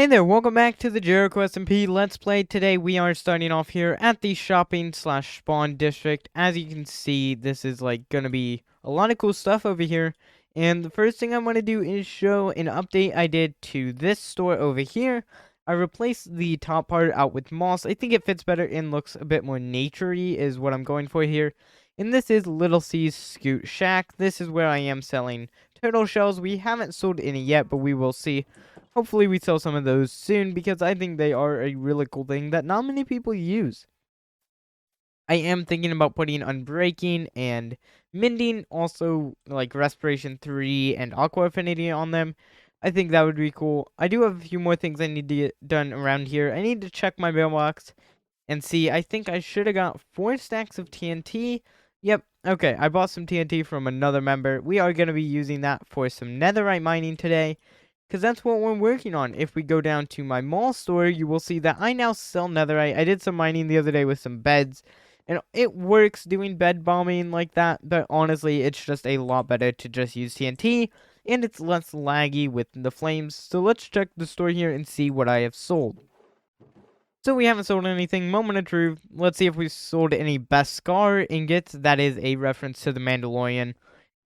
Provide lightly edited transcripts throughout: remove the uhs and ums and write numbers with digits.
Hey there, welcome back to the Jericho SMP Let's Play. Today we are starting off here at the shopping/spawn district. As you can see, this is like gonna be a lot of cool stuff over here. And the first thing I want to do is show an update I did to this store over here. I replaced the top part out with moss. I think it fits better and looks a bit more naturey is what I'm going for here. And this is Little C's Scoot Shack. This is where I am selling turtle shells. We haven't sold any yet, but we will see. Hopefully we sell some of those soon because I think they are a really cool thing that not many people use. I am thinking about putting Unbreaking and Mending, also like Respiration 3 and Aqua Affinity on them. I think that would be cool. I do have a few more things I need to get done around here. I need to check my mailbox and see. I think I should have got 4 stacks of TNT. Yep, okay, I bought some TNT from another member. We are going to be using that for some netherite mining today, because that's what we're working on. If we go down to my mall store, you will see that I now sell netherite. I did some mining the other day with some beds, and it works doing bed bombing like that, but honestly, it's just a lot better to just use TNT, and it's less laggy with the flames. So let's check the store here and see what I have sold. So we haven't sold anything. Moment of truth. Let's see if we sold any Beskar ingots. That is a reference to the Mandalorian.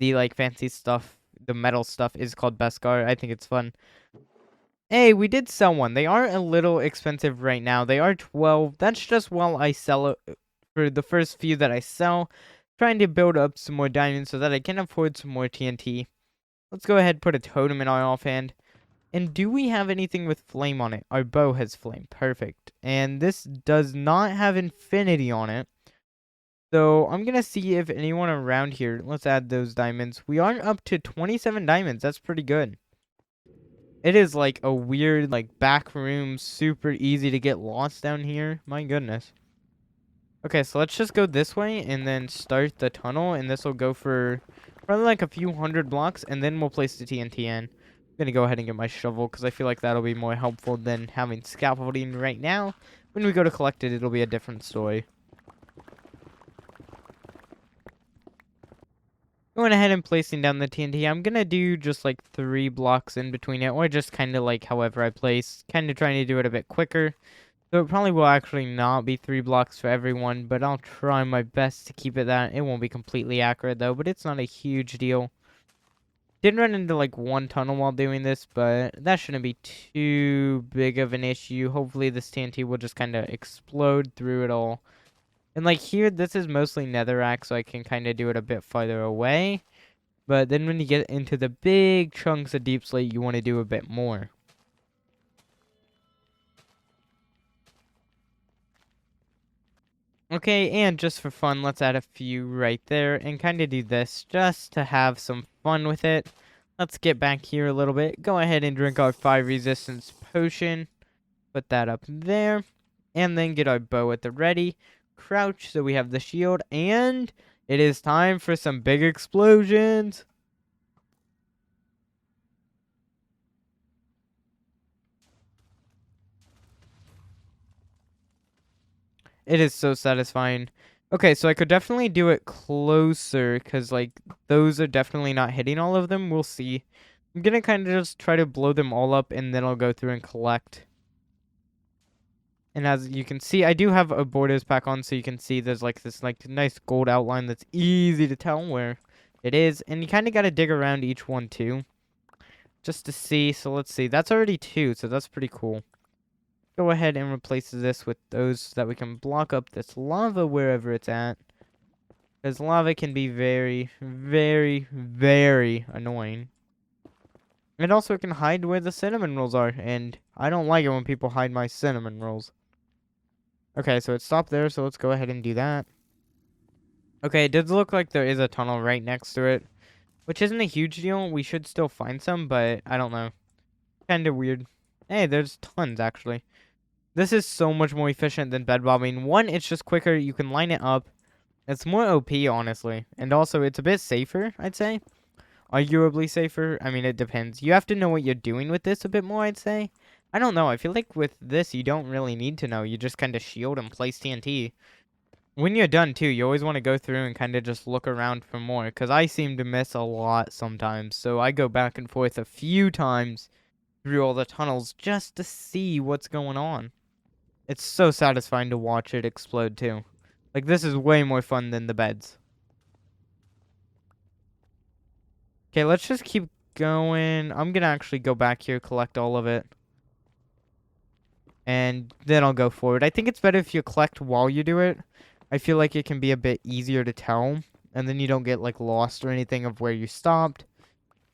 The like fancy stuff, the metal stuff is called Beskar. I think it's fun. Hey, we did sell one. They are a little expensive right now. They are 12. That's just while I sell it for the first few that I sell. Trying to build up some more diamonds so that I can afford some more TNT. Let's go ahead and put a totem in our offhand. And do we have anything with flame on it? Our bow has flame. Perfect. And this does not have infinity on it. So I'm going to see if anyone around here... Let's add those diamonds. We are up to 27 diamonds. That's pretty good. It is like a weird like back room. Super easy to get lost down here. My goodness. Okay, so let's just go this way and then start the tunnel. And this will go for probably like a few hundred blocks. And then we'll place the TNT in. I'm gonna go ahead and get my shovel because I feel like that'll be more helpful than having scaffolding right now. When we go to collect it, it'll be a different story. Going ahead and placing down the TNT, I'm gonna do just like 3 blocks in between it, or just kind of like however I place, kind of trying to do it a bit quicker. So it probably will actually not be 3 blocks for everyone, but I'll try my best to keep it that. It won't be completely accurate though, but it's not a huge deal. Did run into like one tunnel while doing this, but that shouldn't be too big of an issue. Hopefully this TNT will just kind of explode through it all. And like here, this is mostly netherrack, so I can kind of do it a bit farther away. But then when you get into the big chunks of deep slate, you want to do a bit more. Okay, and just for fun, let's add a few right there and kind of do this just to have some fun with it. Let's get back here a little bit. Go ahead and drink our 5 resistance potion. Put that up there. And then get our bow at the ready. Crouch so we have the shield. And it is time for some big explosions. It is so satisfying. Okay, so I could definitely do it closer, because, like, those are definitely not hitting all of them. We'll see. I'm gonna kind of just try to blow them all up, and then I'll go through and collect. And as you can see, I do have a borders pack on, so you can see there's, like, this, like, nice gold outline that's easy to tell where it is. And you kind of gotta dig around each one, too, just to see. So let's see. That's already 2, so that's pretty cool. Go ahead and replace this with those so that we can block up this lava wherever it's at. Because lava can be very, very, very annoying. And also it can hide where the cinnamon rolls are. And I don't like it when people hide my cinnamon rolls. Okay, so it stopped there, so let's go ahead and do that. Okay, it does look like there is a tunnel right next to it. Which isn't a huge deal. We should still find some, but I don't know. Kinda weird. Hey, there's tons actually. This is so much more efficient than bed bombing. One, it's just quicker. You can line it up. It's more OP, honestly. And also, it's a bit safer, I'd say. Arguably safer. I mean, it depends. You have to know what you're doing with this a bit more, I'd say. I don't know. I feel like with this, you don't really need to know. You just kind of shield and place TNT. When you're done, too, you always want to go through and kind of just look around for more. Because I seem to miss a lot sometimes. So I go back and forth a few times through all the tunnels just to see what's going on. It's so satisfying to watch it explode too. Like, this is way more fun than the beds. Okay, let's just keep going. I'm gonna actually go back here, collect all of it. And then I'll go forward. I think it's better if you collect while you do it. I feel like it can be a bit easier to tell. And then you don't get, like, lost or anything of where you stopped.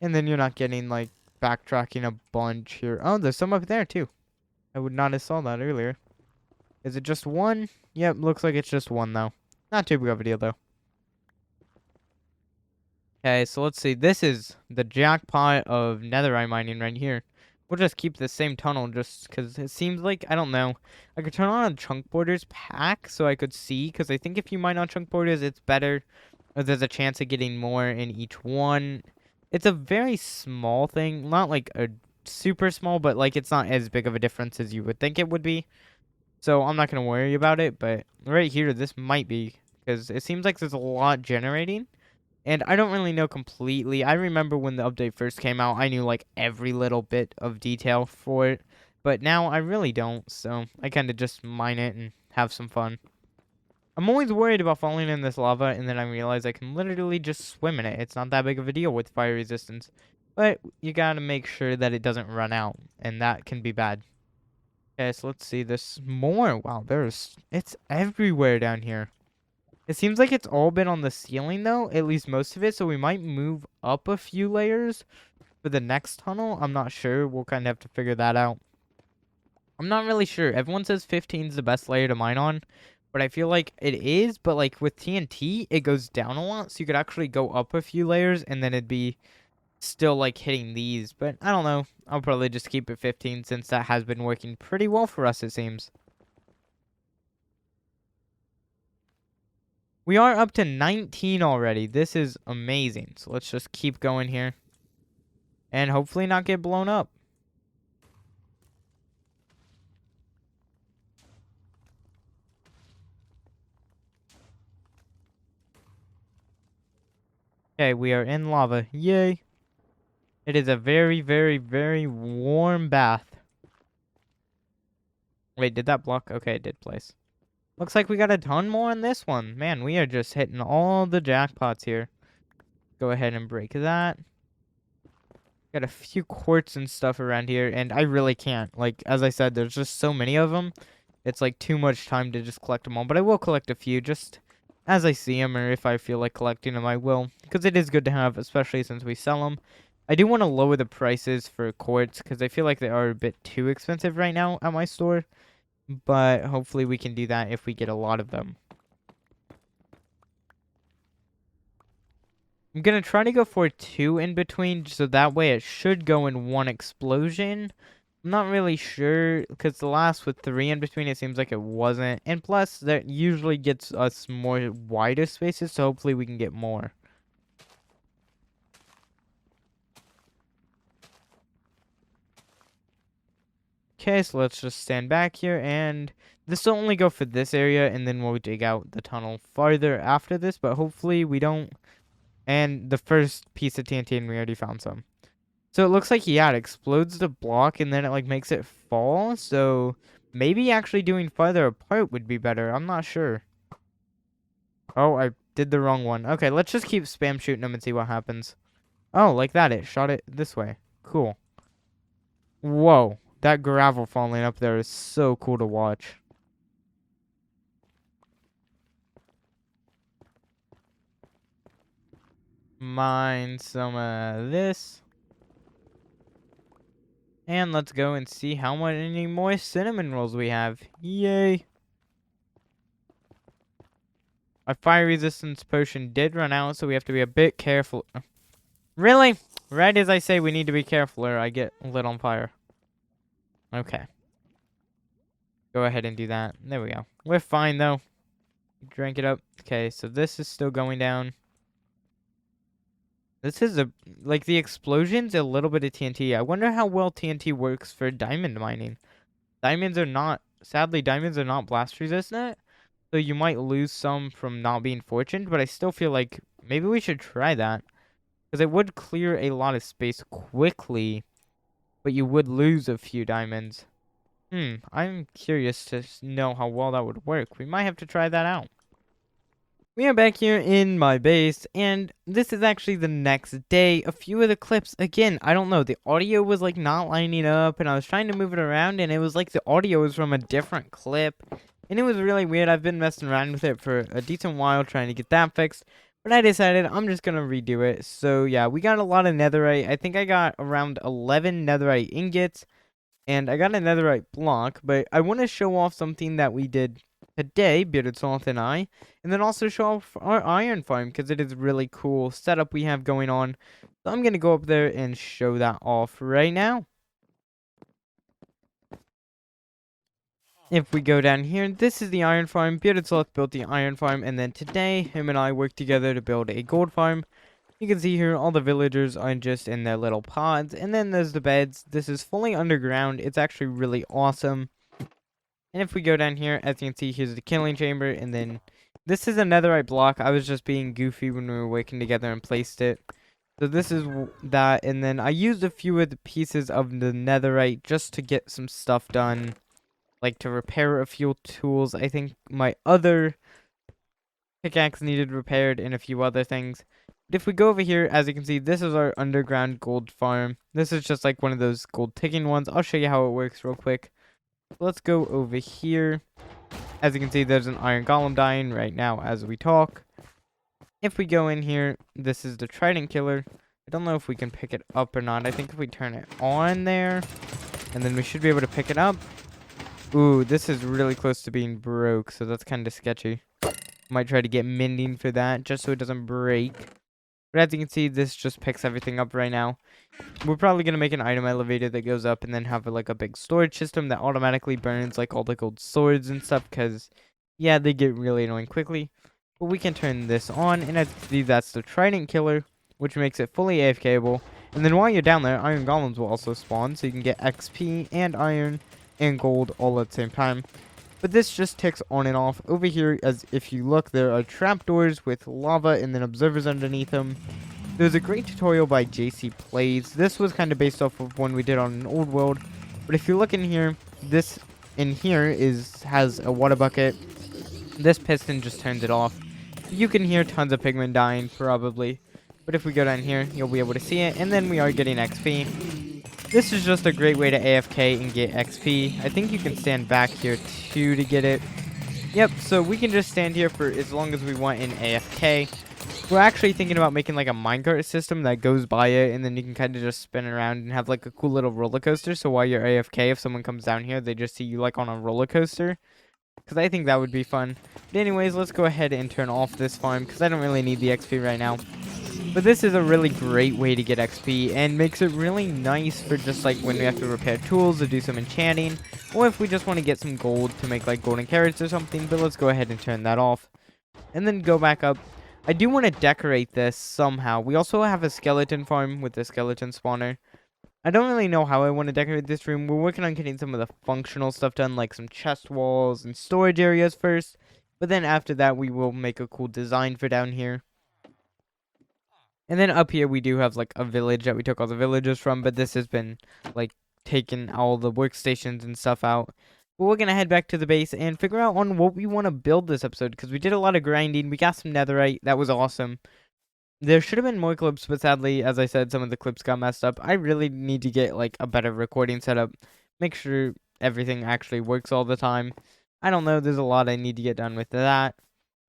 And then you're not getting, like, backtracking a bunch here. Oh, there's some up there, too. I would not have saw that earlier. Is it just one? Yep, looks like it's just one, though. Not too big of a deal, though. Okay, so let's see. This is the jackpot of netherite mining right here. We'll just keep the same tunnel just because it seems like, I don't know. I could turn on a chunk borders pack so I could see, because I think if you mine on chunk borders, it's better. Or there's a chance of getting more in each one. It's a very small thing. Not like a super small, but like it's not as big of a difference as you would think it would be. So I'm not going to worry about it. But right here, this might be, because it seems like there's a lot generating. And I don't really know completely. I remember when the update first came out, I knew like every little bit of detail for it. But now I really don't, so I kind of just mine it and have some fun. I'm always worried about falling in this lava, and then I realize I can literally just swim in it. It's not that big of a deal with fire resistance. But you gotta make sure that it doesn't run out, and that can be bad. Okay, so let's see. There's more. Wow, it's everywhere down here. It seems like it's all been on the ceiling, though, at least most of it, so we might move up a few layers for the next tunnel. I'm not sure. We'll kind of have to figure that out. I'm not really sure. Everyone says 15 is the best layer to mine on, but I feel like it is, but like with TNT, it goes down a lot, so you could actually go up a few layers, and then it'd be still like hitting these, but I don't know. I'll probably just keep it 15 since that has been working pretty well for us, it seems. We are up to 19 already. This is amazing. So let's just keep going here. And hopefully not get blown up. Okay, we are in lava. Yay. It is a very, very, very warm bath. Wait, did that block? Okay, it did place. Looks like we got a ton more on this one. Man, we are just hitting all the jackpots here. Go ahead and break that. Got a few quartz and stuff around here, and I really can't. Like, as I said, there's just so many of them. It's like too much time to just collect them all, but I will collect a few just as I see them, or if I feel like collecting them, I will. Because it is good to have, especially since we sell them. I do want to lower the prices for quartz, because I feel like they are a bit too expensive right now at my store. But hopefully we can do that if we get a lot of them. I'm going to try to go for 2 in between, so that way it should go in one explosion. I'm not really sure, because the last with 3 in between, it seems like it wasn't. And plus, that usually gets us more wider spaces, so hopefully we can get more. Okay, so let's just stand back here, and this will only go for this area, and then we'll dig out the tunnel farther after this, but hopefully we don't. And the first piece of TNT, and we already found some. So it looks like, yeah, it explodes the block, and then it, like, makes it fall, so maybe actually doing farther apart would be better. I'm not sure. Oh, I did the wrong one. Okay, let's just keep spam shooting them and see what happens. Oh, like that, it shot it this way. Cool. Whoa. That gravel falling up there is so cool to watch. Mine some of this. And let's go and see how many more cinnamon rolls we have. Yay. Our fire resistance potion did run out, so we have to be a bit careful. Really? Right as I say we need to be careful or I get lit on fire. Okay. Go ahead and do that. There we go. We're fine, though. Drink it up. Okay, so this is still going down. This is like the explosion's a little bit of TNT. I wonder how well TNT works for diamond mining. Sadly, diamonds are not blast resistant. So you might lose some from not being fortunate, but I still feel like maybe we should try that. Because it would clear a lot of space quickly but you would lose a few diamonds. I'm curious to know how well that would work. We might have to try that out. We are back here in my base, and this is actually the next day. A few of the clips, again, I don't know, the audio was like not lining up, and I was trying to move it around, and it was like the audio was from a different clip, and it was really weird. I've been messing around with it for a decent while trying to get that fixed, but I decided I'm just gonna redo it. So yeah, we got a lot of netherite. I think I got around 11 netherite ingots, and I got a netherite block, but I want to show off something that we did today, Bearded Sloth and I, and then also show off our iron farm, because it is a really cool setup we have going on. So I'm going to go up there and show that off right now. If we go down here, this is the iron farm. Bearded Sloth built the iron farm, and then today, him and I worked together to build a gold farm. You can see here all the villagers are just in their little pods, and then there's the beds. This is fully underground. It's actually really awesome. And if we go down here, as you can see, here's the killing chamber, and then this is a netherite block. I was just being goofy when we were working together and placed it. So this is that, and then I used a few of the pieces of the netherite just to get some stuff done, like to repair a few tools. I think my other pickaxe needed repaired and a few other things. But if we go over here, as you can see, this is our underground gold farm. This is just like one of those gold ticking ones. I'll show you how it works real quick. Let's go over here. As you can see, there's an iron golem dying right now as we talk. If we go in here, this is the trident killer. I don't know if we can pick it up or not. I think if we turn it on there, and then we should be able to pick it up. Ooh, this is really close to being broke, so that's kind of sketchy. Might try to get mending for that, just so it doesn't break. But as you can see, this just picks everything up right now. We're probably going to make an item elevator that goes up and then have like a big storage system that automatically burns like all the gold swords and stuff, because, yeah, they get really annoying quickly. But we can turn this on, and as you can see, that's the trident killer, which makes it fully AFKable. And then while you're down there, iron golems will also spawn, so you can get XP and iron and gold all at the same time. But this just ticks on and off. Over here, as if you look, there are trapdoors with lava and then observers underneath them. There's a great tutorial by JC Plays. This was kind of based off of one we did on an old world. But if you look in here, this in here has a water bucket. This piston just turns it off. You can hear tons of pigmen dying, probably. But if we go down here, you'll be able to see it. And then we are getting XP. This is just a great way to AFK and get XP. I think you can stand back here too to get it. Yep, so we can just stand here for as long as we want in AFK. We're actually thinking about making like a minecart system that goes by it, and then you can kind of just spin around and have like a cool little roller coaster. So while you're AFK, if someone comes down here, they just see you like on a roller coaster. Because I think that would be fun. But anyways, let's go ahead and turn off this farm, because I don't really need the XP right now. But this is a really great way to get XP, and makes it really nice for just like when we have to repair tools or do some enchanting, or if we just want to get some gold to make like golden carrots or something. But let's go ahead and turn that off, and then go back up. I do want to decorate this somehow. We also have a skeleton farm with a skeleton spawner. I don't really know how I want to decorate this room. We're working on getting some of the functional stuff done, like some chest walls and storage areas first, but then after that we will make a cool design for down here. And then up here we do have like a village that we took all the villagers from, but this has been like taking all the workstations and stuff out. But we're going to head back to the base and figure out on what we want to build this episode, because we did a lot of grinding. We got some netherite. That was awesome. There should have been more clips, but sadly, as I said, some of the clips got messed up. I really need to get like a better recording setup. Make sure everything actually works all the time. I don't know. There's a lot I need to get done with that.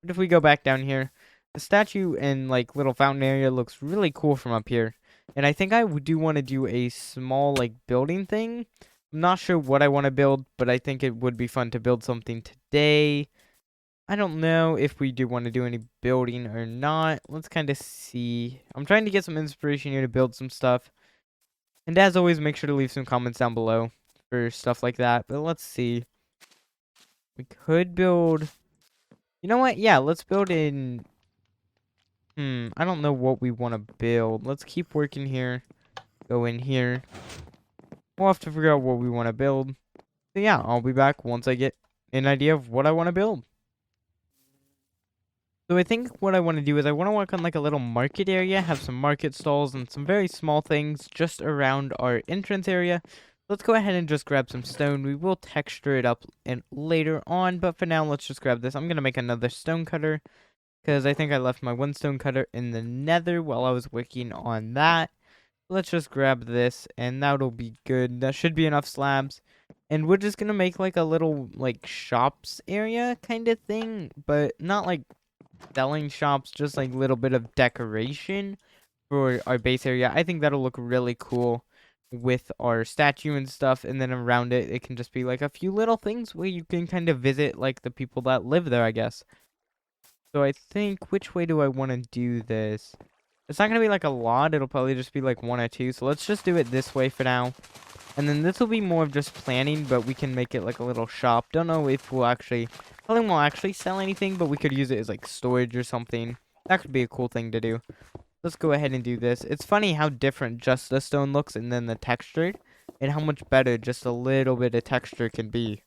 But if we go back down here, the statue and like little fountain area looks really cool from up here. And I think I do want to do a small like building thing. I'm not sure what I want to build, but I think it would be fun to build something today. I don't know if we do want to do any building or not. Let's kind of see. I'm trying to get some inspiration here to build some stuff. And as always, make sure to leave some comments down below for stuff like that. But let's see. We could build... You know what? Yeah, let's build in... I don't know what we want to build. Let's keep working here. Go in here. We'll have to figure out what we want to build. So yeah, I'll be back once I get an idea of what I want to build. So I think what I want to do is I want to work on like a little market area, have some market stalls and some very small things just around our entrance area. Let's go ahead and just grab some stone. We will texture it up and later on, but for now, let's just grab this. I'm going to make another stone cutter because I think I left my one stone cutter in the nether while I was working on that. Let's just grab this and that'll be good. That should be enough slabs. And we're just going to make like a little like shops area kind of thing, but not like selling shops, just like little bit of decoration for our base area. I think that'll look really cool with our statue and stuff, and then around it, it can just be like a few little things where you can kind of visit like the people that live there, I guess. So I think, which way do I want to do this? It's not going to be like a lot, it'll probably just be like one or two, so let's just do it this way for now. And then this will be more of just planning, but we can make it like a little shop. Don't know if we'll actually, probably won't actually sell anything, but we could use it as like storage or something. That could be a cool thing to do. Let's go ahead and do this. It's funny how different just the stone looks and then the textured, and how much better just a little bit of texture can be.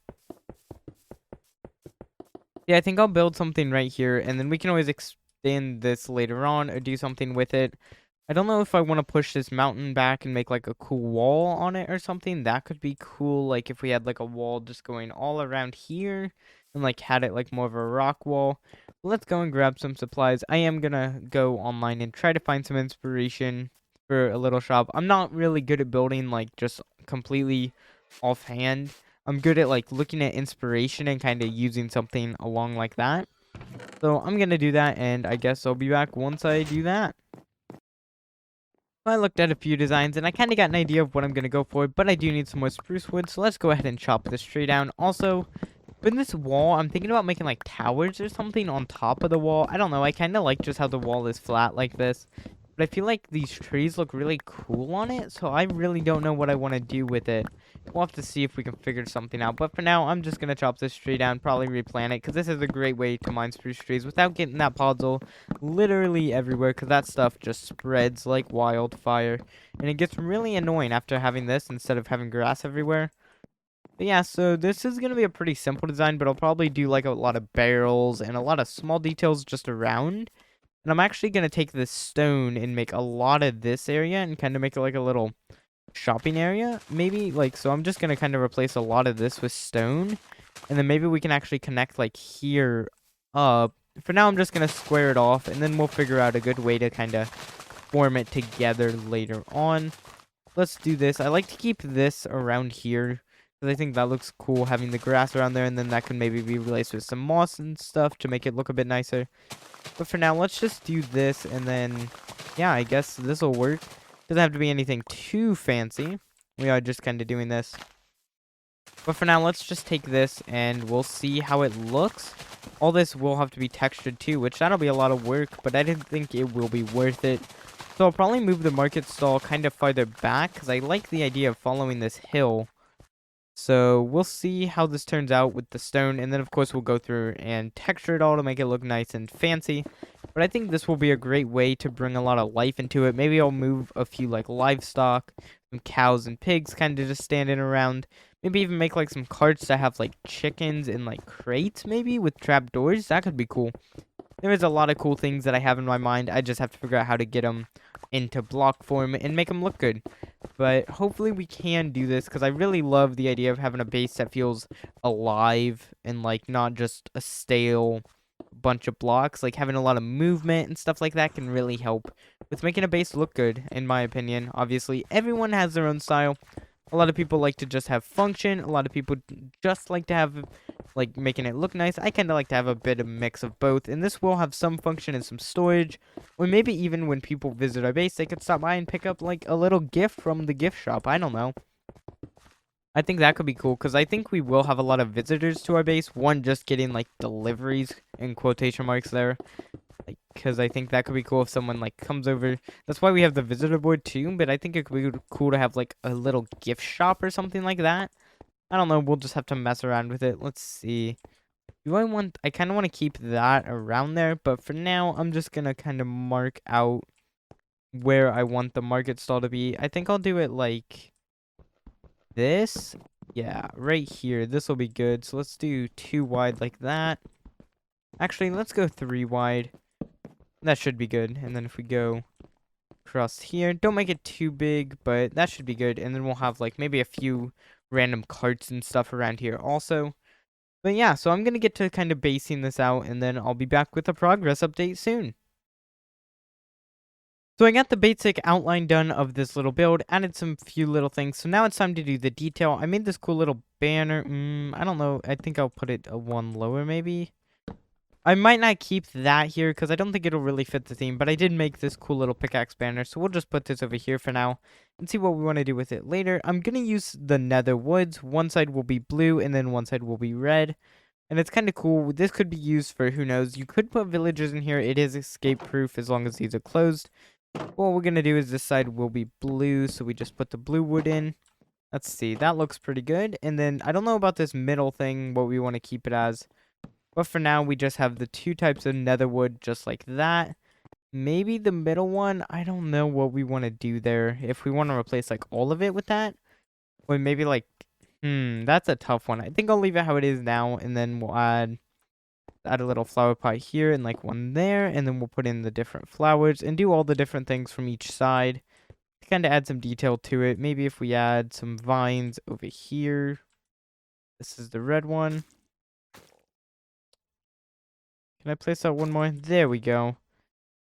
Yeah, I think I'll build something right here, and then we can always extend this later on or do something with it. I don't know if I want to push this mountain back and make like a cool wall on it or something. That could be cool, like if we had like a wall just going all around here and like had it like more of a rock wall. Let's go and grab some supplies. I am gonna go online and try to find some inspiration for a little shop. I'm not really good at building like just completely offhand. I'm good at like looking at inspiration and kind of using something along like that. So I'm gonna do that, and I guess I'll be back once I do that. I looked at a few designs and I kind of got an idea of what I'm going to go for, but I do need some more spruce wood, so let's go ahead and chop this tree down. Also, with this wall, I'm thinking about making like towers or something on top of the wall. I don't know, I kind of like just how the wall is flat like this, but I feel like these trees look really cool on it, so I really don't know what I want to do with it. We'll have to see if we can figure something out, but for now, I'm just going to chop this tree down, probably replant it, because this is a great way to mine spruce trees without getting that podzol literally everywhere, because that stuff just spreads like wildfire, and it gets really annoying after having this instead of having grass everywhere. But yeah, so this is going to be a pretty simple design, but I'll probably do like a lot of barrels and a lot of small details just around. And I'm actually going to take this stone and make a lot of this area and kind of make it like a little shopping area. Maybe like, so I'm just going to kind of replace a lot of this with stone. And then maybe we can actually connect like here up. For now, I'm just going to square it off, and then we'll figure out a good way to kind of form it together later on. Let's do this. I like to keep this around here, because I think that looks cool, having the grass around there, and then that can maybe be replaced with some moss and stuff to make it look a bit nicer. But for now, let's just do this, and then, yeah, I guess this will work. Doesn't have to be anything too fancy. We are just kind of doing this. But for now, let's just take this, and we'll see how it looks. All this will have to be textured too, which that'll be a lot of work, but I didn't think it will be worth it. So I'll probably move the market stall kind of farther back, because I like the idea of following this hill. So we'll see how this turns out with the stone, and then of course we'll go through and texture it all to make it look nice and fancy. But I think this will be a great way to bring a lot of life into it. Maybe I'll move a few like livestock, some cows and pigs kind of just standing around. Maybe even make like some carts that have like chickens in like crates maybe with trapdoors. That could be cool. There is a lot of cool things that I have in my mind. I just have to figure out how to get them into block form and make them look good. But hopefully we can do this, because I really love the idea of having a base that feels alive and like not just a stale bunch of blocks. Like having a lot of movement and stuff like that can really help with making a base look good, in my opinion. Obviously, everyone has their own style. A lot of people like to just have function. A lot of people just like to have, like, making it look nice. I kind of like to have a bit of mix of both. And this will have some function and some storage. Or maybe even when people visit our base, they could stop by and pick up, like, a little gift from the gift shop. I don't know. I think that could be cool, because I think we will have a lot of visitors to our base. One, just getting, like, deliveries, in quotation marks there. Because I think that could be cool if someone like comes over. That's why we have the visitor board too, but I think it could be cool to have like a little gift shop or something like that. I don't know, we'll just have to mess around with it. Let's see. I kind of want to keep that around there, but for now, I'm just going to kind of mark out where I want the market stall to be. I think I'll do it like this. Yeah, right here. This will be good. So let's do 2 wide like that. Actually, let's go 3 wide. That should be good. And then if we go across here, don't make it too big, but that should be good. And then we'll have like maybe a few random carts and stuff around here also. But yeah, so I'm going to get to kind of basing this out, and then I'll be back with a progress update soon. So I got the basic outline done of this little build, added some few little things. So now it's time to do the detail. I made this cool little banner. I don't know. I think I'll put it a 1 lower maybe. I might not keep that here because I don't think it'll really fit the theme, but I did make this cool little pickaxe banner, so we'll just put this over here for now and see what we want to do with it later. I'm going to use the nether woods. One side will be blue and then one side will be red, and it's kind of cool. This could be used for, who knows, you could put villagers in here. It is escape proof as long as these are closed. What we're going to do is this side will be blue, so we just put the blue wood in. Let's see, that looks pretty good. And then I don't know about this middle thing, what we want to keep it as. But for now, we just have the 2 types of nether wood just like that. Maybe the middle one, I don't know what we want to do there. If we want to replace like all of it with that. Or maybe like, that's a tough one. I think I'll leave it how it is now. And then we'll add a little flower pot here and like one there. And then we'll put in the different flowers and do all the different things from each side. To kind of add some detail to it. Maybe if we add some vines over here. This is the red one. Can I place out one more? There we go.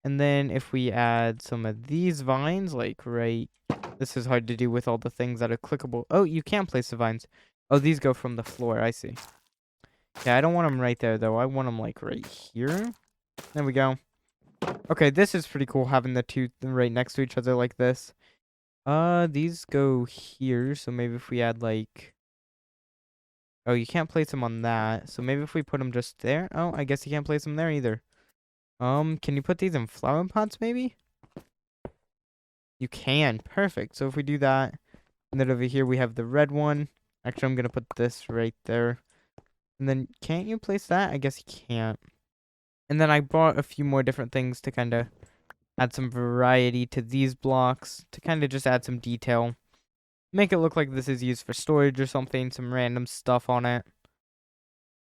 And then if we add some of these vines, like right... This is hard to do with all the things that are clickable. Oh, you can place the vines. Oh, these go from the floor. I see. Yeah, I don't want them right there, though. I want them, like, right here. There we go. Okay, this is pretty cool, having the 2 right next to each other like this. These go here. So maybe if we add, like... Oh, you can't place them on that. So maybe if we put them just there. Oh, I guess you can't place them there either. Can you put these in flower pots maybe? You can. Perfect. So if we do that, and then over here we have the red one. Actually, I'm going to put this right there. And then can't you place that? I guess you can't. And then I brought a few more different things to kind of add some variety to these blocks. To kind of just add some detail. Make it look like this is used for storage or something. Some random stuff on it.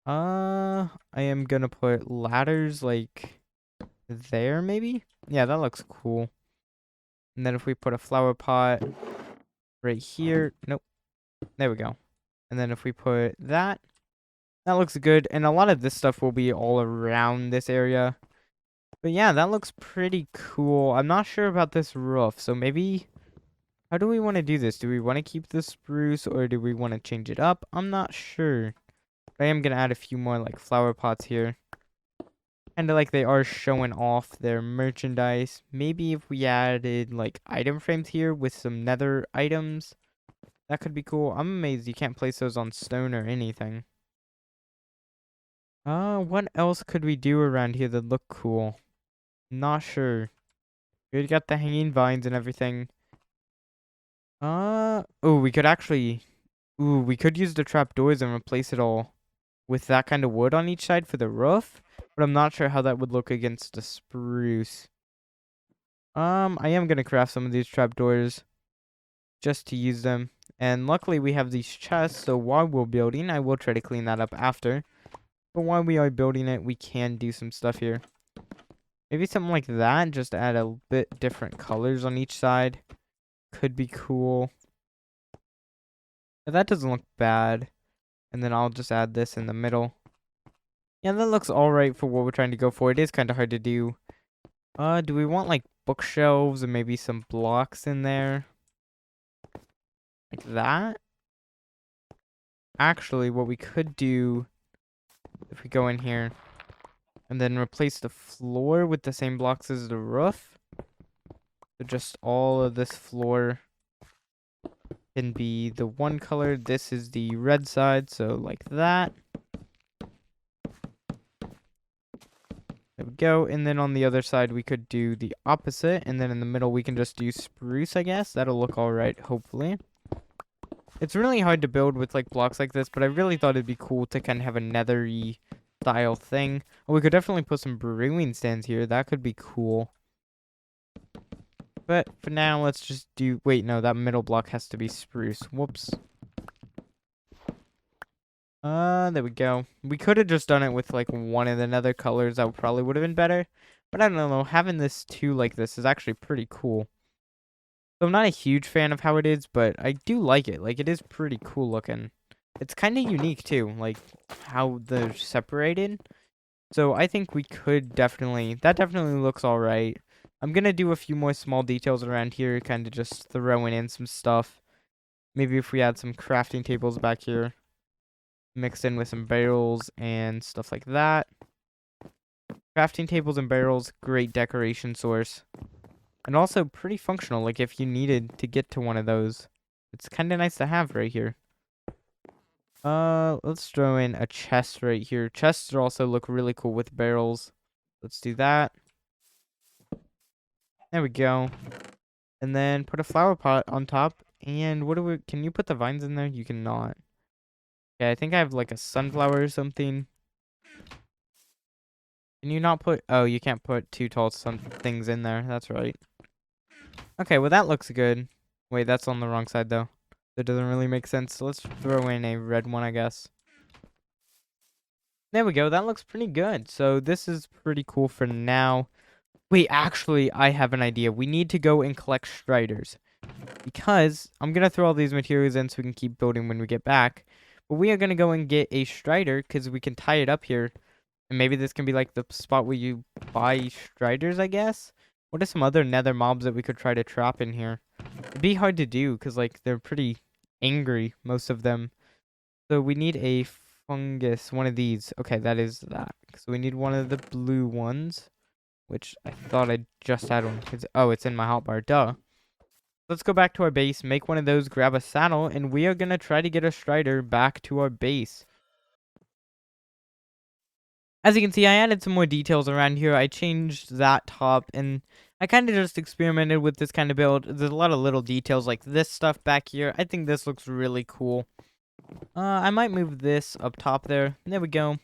I am going to put ladders like there maybe? Yeah, that looks cool. And then if we put a flower pot right here. Nope. There we go. And then if we put that. That looks good. And a lot of this stuff will be all around this area. But yeah, that looks pretty cool. I'm not sure about this roof. So maybe... How do we want to do this? Do we want to keep the spruce or do we want to change it up? I'm not sure. But I am going to add a few more like flower pots here. Kind of like they are showing off their merchandise. Maybe if we added like item frames here with some nether items. That could be cool. I'm amazed you can't place those on stone or anything. What else could we do around here that look cool? Not sure. We got the hanging vines and everything. Oh, we could actually... Ooh, we could use the trapdoors and replace it all with that kind of wood on each side for the roof. But I'm not sure how that would look against the spruce. I am going to craft some of these trapdoors just to use them. And luckily we have these chests, so while we're building, I will try to clean that up after. But while we are building it, we can do some stuff here. Maybe something like that, just add a bit different colors on each side. Could be cool. That doesn't look bad. And then I'll just add this in the middle. Yeah, that looks alright for what we're trying to go for. It is kind of hard to do. Do we want like bookshelves and maybe some blocks in there? Like that? Actually, what we could do, if we go in here, and then replace the floor with the same blocks as the roof. So just all of this floor can be the one color. This is the red side, so like that. There we go. And then on the other side, we could do the opposite. And then in the middle, we can just do spruce, I guess. That'll look alright, hopefully. It's really hard to build with like blocks like this, but I really thought it'd be cool to kind of have a nethery style thing. Oh, we could definitely put some brewing stands here. That could be cool. But for now, let's just do... Wait, no, that middle block has to be spruce. Whoops. There we go. We could have just done it with like one of the nether colors. That probably would have been better. But I don't know. Having this two like this is actually pretty cool. So I'm not a huge fan of how it is, but I do like it. Like, it is pretty cool looking. It's kind of unique too, like how they're separated. So I think we could definitely, that definitely looks all right. I'm going to do a few more small details around here, kind of just throwing in some stuff. Maybe if we add some crafting tables back here, mixed in with some barrels and stuff like that. Crafting tables and barrels, great decoration source. And also pretty functional, like if you needed to get to one of those. It's kind of nice to have right here. Let's throw in a chest right here. Chests also look really cool with barrels. Let's do that. There we go. And then put a flower pot on top. And what do we, can you put the vines in there? You cannot. Okay, I think I have like a sunflower or something. Can you not put, oh, you can't put two tall things in there. That's right. Okay, well that looks good. Wait, that's on the wrong side though. That doesn't really make sense. So let's throw in a red one, I guess. There we go. That looks pretty good. So this is pretty cool for now. Wait, actually, I have an idea. We need to go and collect striders. Because I'm going to throw all these materials in so we can keep building when we get back. But we are going to go and get a strider because we can tie it up here. And maybe this can be like the spot where you buy striders, I guess. What are some other nether mobs that we could try to trap in here? It'd be hard to do because like they're pretty angry, most of them. So we need a fungus, one of these. Okay, that is that. So we need one of the blue ones, which I thought I just had one. Oh, it's in my hotbar, duh. Let's go back to our base, make one of those, grab a saddle, and we are going to try to get a strider back to our base. As you can see, I added some more details around here. I changed that top, and I kind of just experimented with this kind of build. There's a lot of little details like this stuff back here. I think this looks really cool. I might move this up top there. There we go.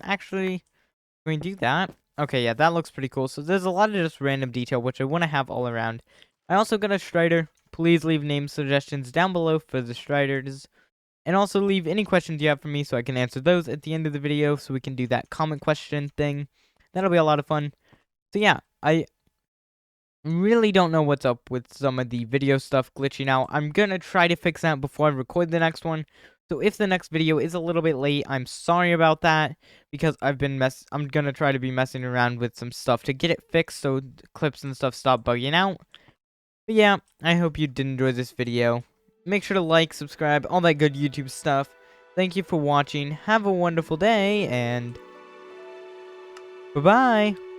Actually, can we do that? Okay, yeah, that looks pretty cool. So there's a lot of just random detail, which I want to have all around. I also got a strider. Please leave name suggestions down below for the striders. And also leave any questions you have for me so I can answer those at the end of the video so we can do that comment question thing. That'll be a lot of fun. So yeah, I really don't know what's up with some of the video stuff glitching out. I'm gonna try to fix that before I record the next one. So if the next video is a little bit late, I'm sorry about that because I'm gonna try to be messing around with some stuff to get it fixed so clips and stuff stop bugging out. But yeah, I hope you did enjoy this video. Make sure to like, subscribe, all that good YouTube stuff. Thank you for watching. Have a wonderful day and bye-bye.